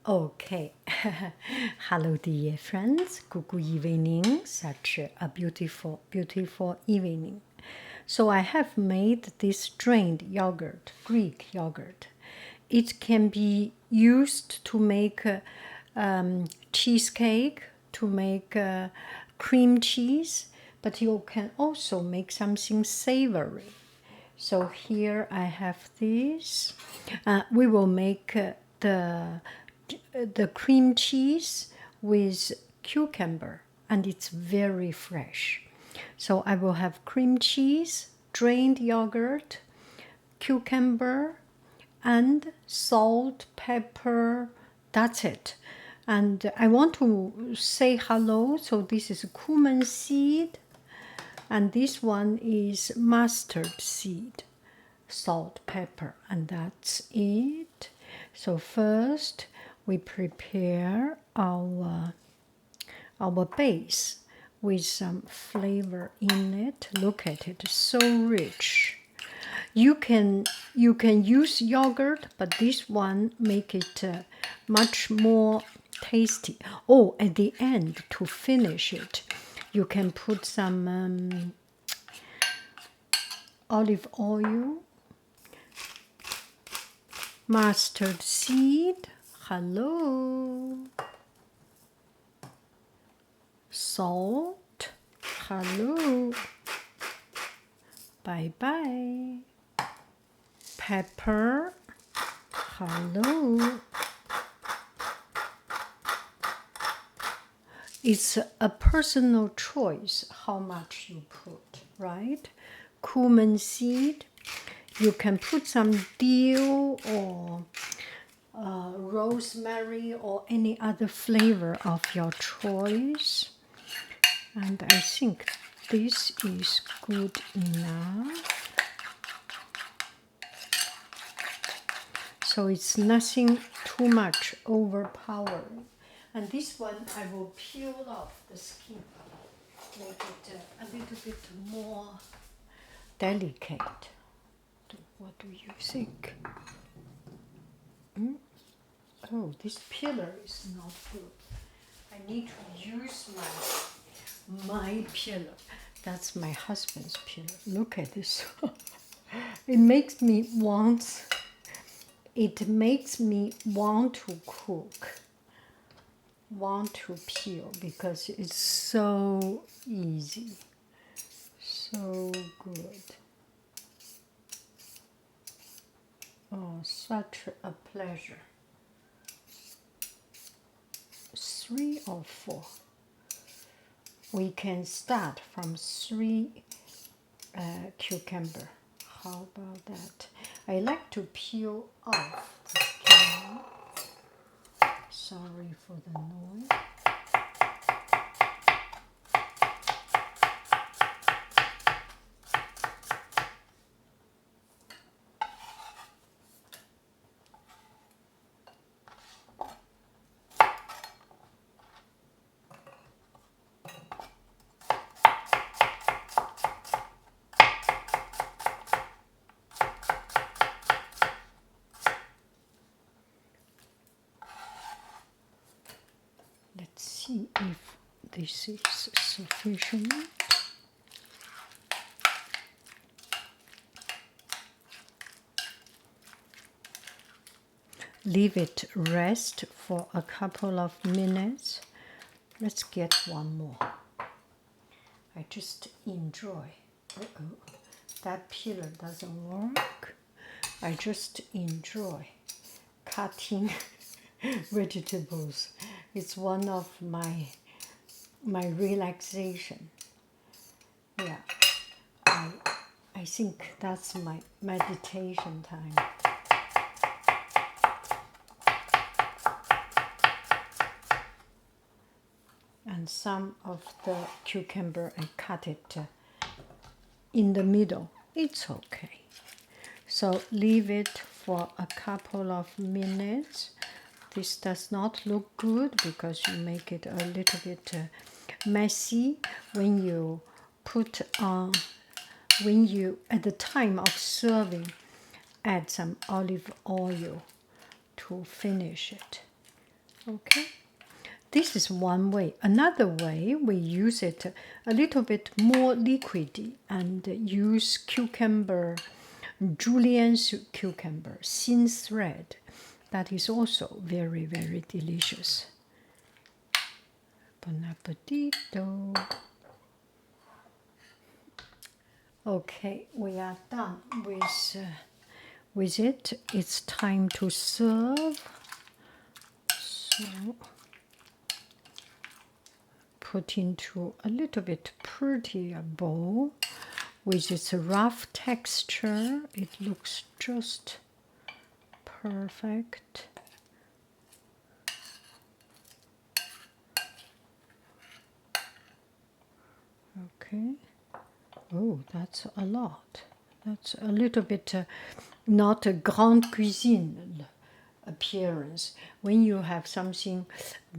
Okay. Hello, dear friends. Good evening. Such a beautiful, beautiful evening. So I have made this strained yogurt, Greek yogurt. It can be used to make cheesecake, to make cream cheese, but you can also make something savory. So here I have this. We will make the cream cheese with cucumber, and it's very fresh. So I will have cream cheese, drained yogurt, cucumber, and salt, pepper. That's it. And I want to say hello. So this is cumin seed, and this one is mustard seed, salt, pepper, and that's it. So first we prepare our base with some flavor in it. Look at it, so rich. You can use yogurt, but this one make it much more tasty. Oh, at the end, to finish it, you can put some olive oil, mustard seed, hello, salt, hello, bye-bye, pepper, hello. It's a personal choice how much you put, right? Cumin seed, you can put some dill or rosemary or any other flavor of your choice. And I think this is good enough. So it's nothing too much overpowering. And this one I will peel off the skin, make it a little bit more delicate. What do you think? Oh, this peeler is not good. I need to use my peeler. That's my husband's peeler. Look at this. It makes me want to cook, want to peel, because it's so easy, so good. Oh, such a pleasure. 3 or 4. We can start from 3 cucumber. How about that? I like to peel off the skin. Sorry for the noise. Let's see if this is sufficient. Leave it rest for a couple of minutes. Let's get one more. I just enjoy. That peeler doesn't work. I just enjoy cutting vegetables. It's one of my relaxation. Yeah, I think that's my meditation time. And some of the cucumber, I cut it in the middle. It's okay. So leave it for a couple of minutes. This does not look good because you make it a little bit messy when you put on, when you, at the time of serving, add some olive oil to finish it. Okay. This is one way. Another way, we use it a little bit more liquidy and use cucumber, julienne cucumber, thin thread. That is also very, very delicious. Bon appetito. Okay, we are done with it. It's time to serve. So put into a little bit prettier bowl with its rough texture. It looks just perfect. Okay. Oh, that's a lot. That's a little bit not a grande cuisine appearance. When you have something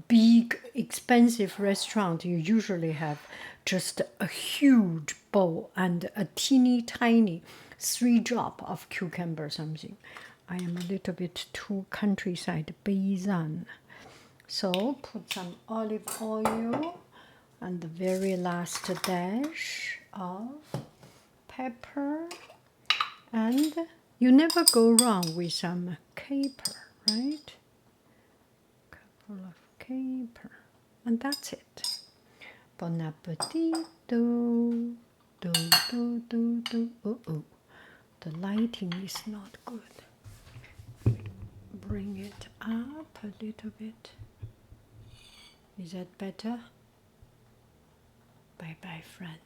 big, expensive restaurant, you usually have just a huge bowl and a teeny tiny 3 drop of cucumber something. I am a little bit too countryside paysan. So put some olive oil and the very last dash of pepper, and you never go wrong with some caper, right? Couple of caper, and that's it. Bon appetito. Do, do, do, do. Oh, the lighting is not good. Bring it up a little bit. Is that better? Bye bye, friend.